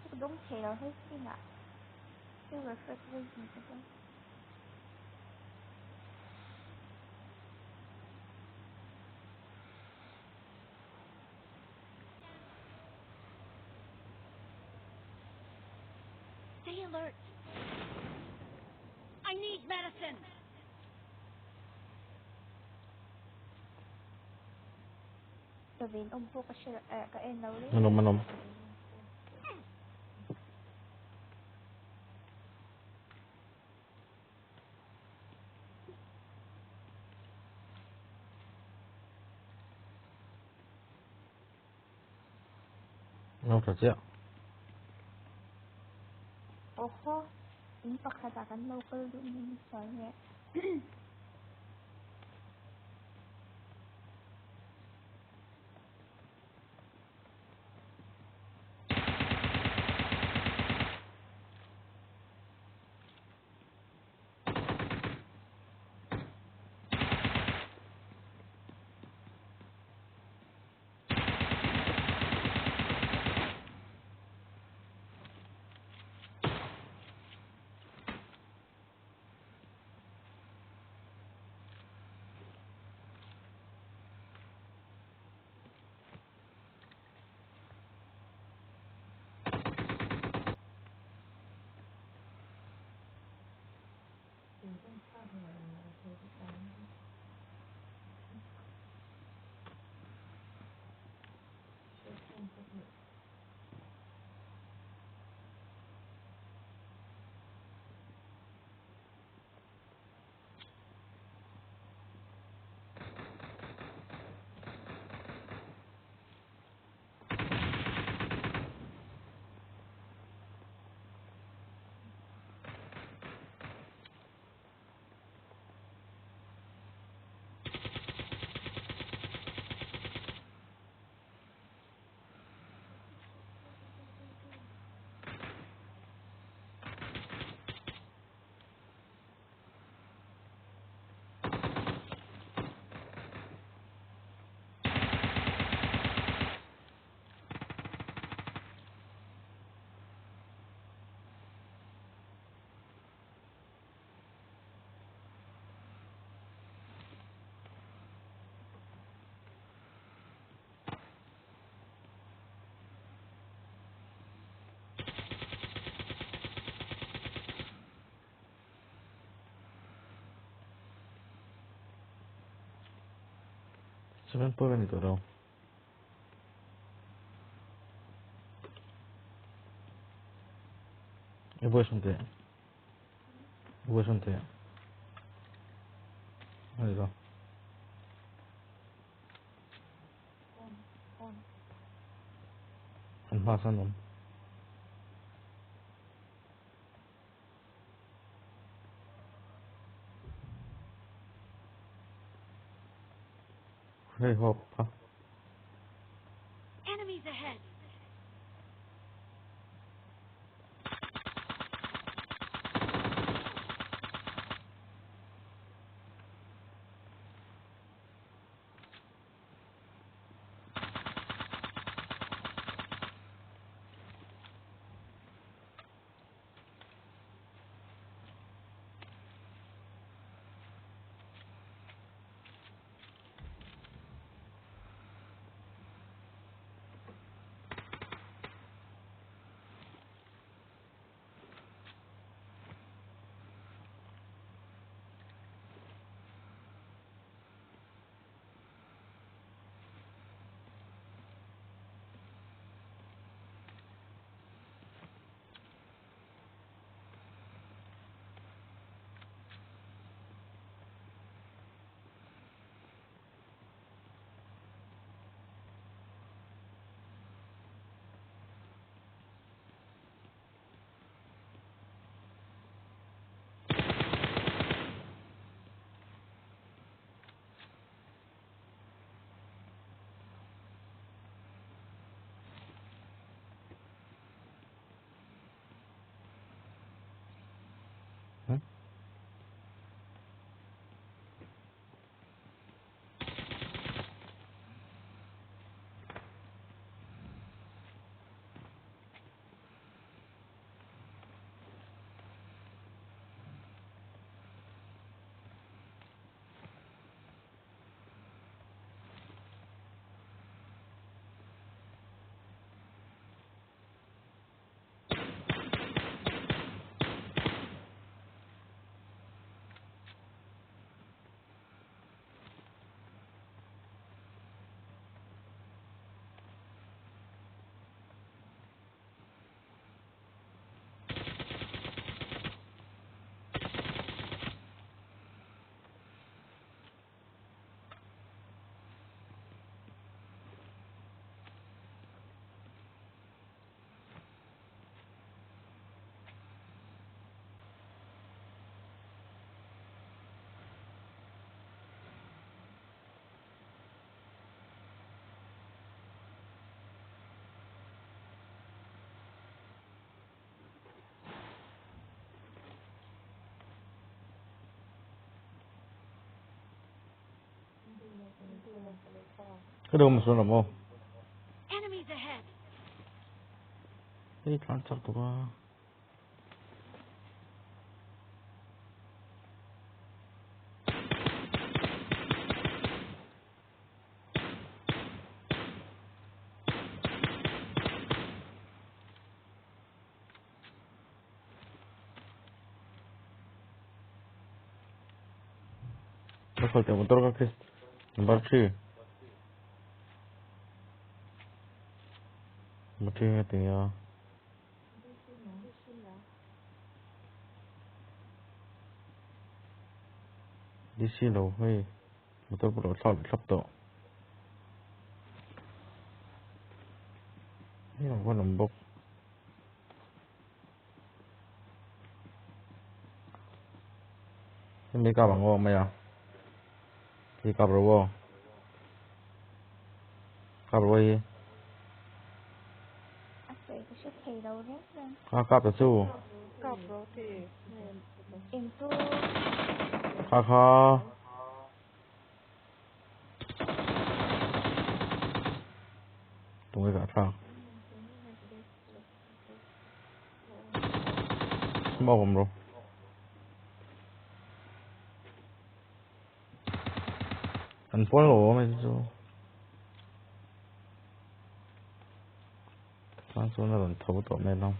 계속 농태요 헬스나 이걸 프레스레이션이거든. Stay alert. I need medicine. Sabihin, umpo ka siya, kainaw rin. Manom. Ano sa siya? Oho, ini pakatakan local doon yung misalnya. Se ven puede venir todo. E voi sunt te. Voi sunt te. Adică. În masa nu. Hei hoppa. Enemies ahead. cái đồ mà xuống làm ô Enemies ahead. cái tròn chắc tụi ba nó phải tìm motor cái number 3 một trên thì đi xe đâu hay motor bắt đầu sắp tổนี่มันก็ลำบากนี่มีกาบังวะไหมอ่ะที่กาบรัวกาบรัวยี่ ác vậy có sức thì đâu rét lên กาบจะสู้ em cứ ข้าตรงนี้กะช่างบอกผมรู้อันพ้นหรอไม่รู้ทางส่วนนั้นทบต่อไม่ลง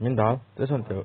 มินดาลเดี๋ยวฉันเจอ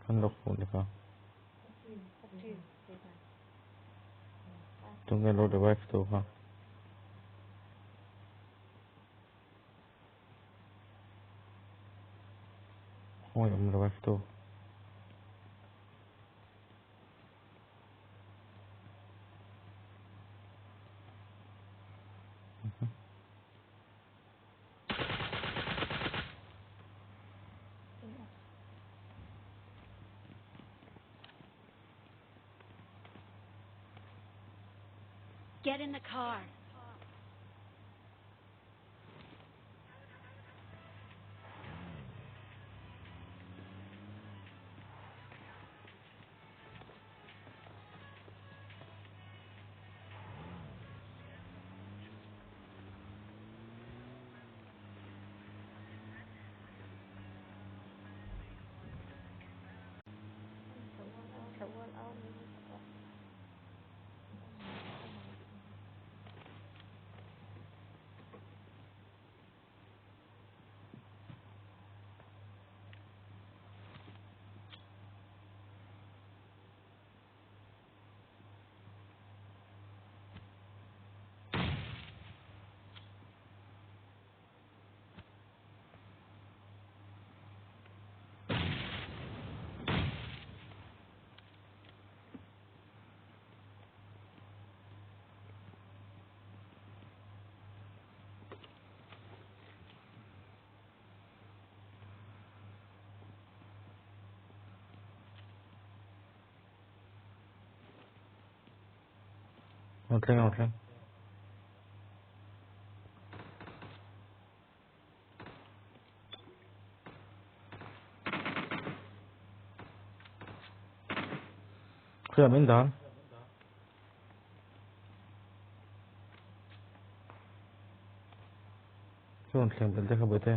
ขันดอกฝุ่นเลยครับตรงนี้รถเดี๋ยวไว้ตัวครับโอ้ยมันเดี๋ยวไว้ตัว Get in the car. Okay. Kaya mindan. Kung saan talaga ka ba ito?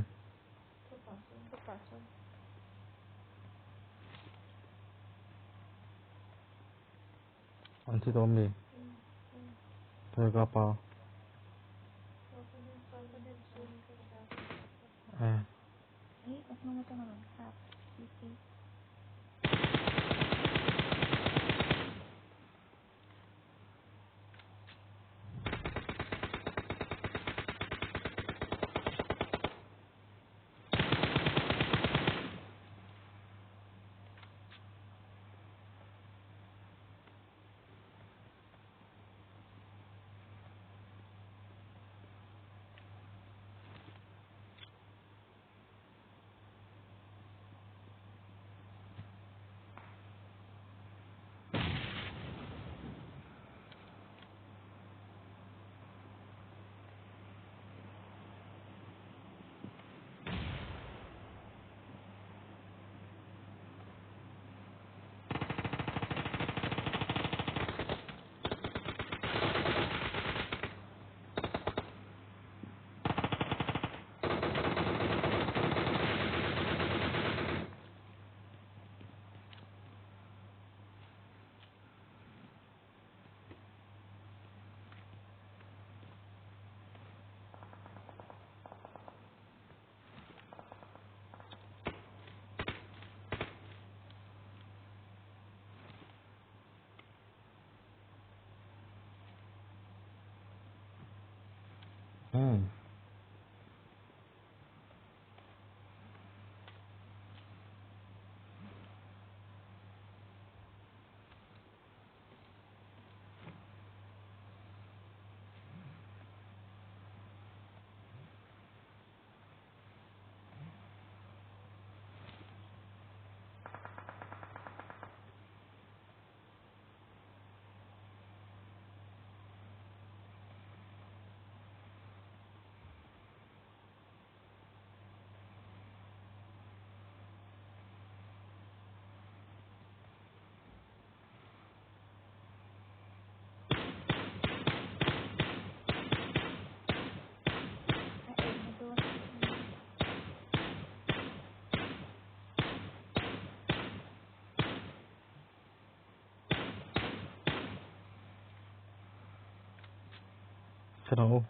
Ang si Tommy. 个包。哎。诶，我弄到了卡，谢谢。嗯。Chết đâu.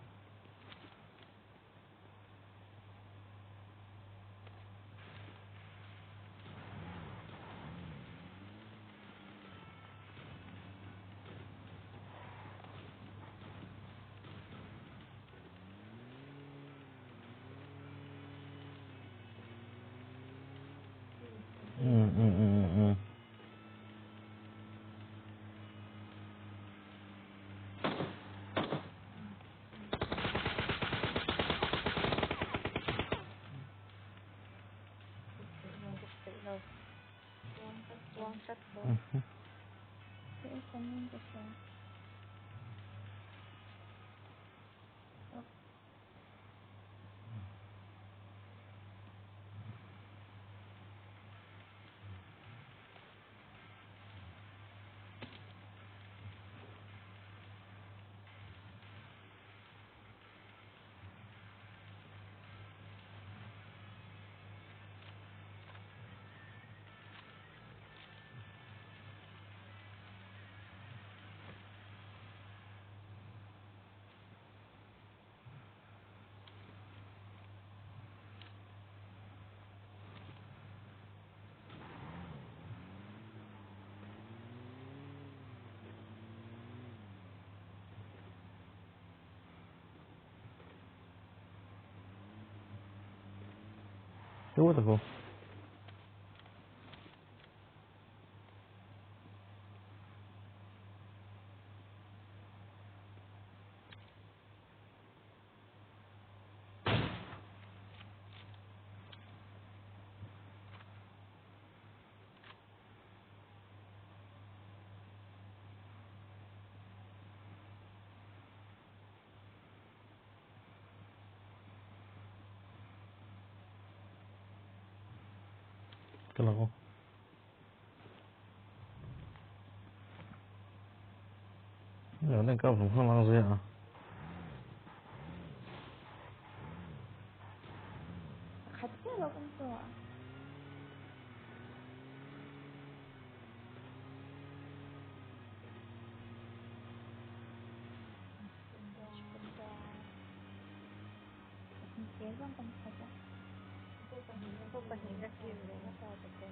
Ừ. Buông sắt thôi. Sẽ không nên được rồi. What the hell? Cái nào không? Nhớ lên cao xuống không lang gì à? 같이 먹은 거야. 예전 검사죠. Không cần hình ra kia rồi nó sao tập quân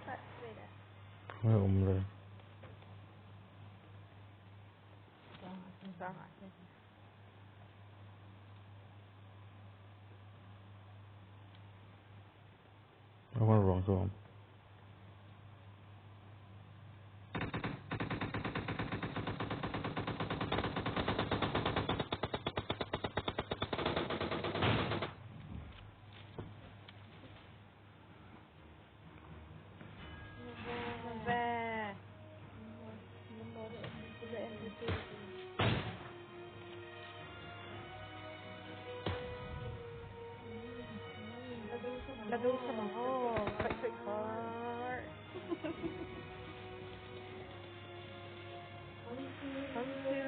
Phận về đã ไม่อมเลย Sao hả? แล้วมันรองสวม Về Nó để em đi tìm Là đu sao mà Phải khó Thank you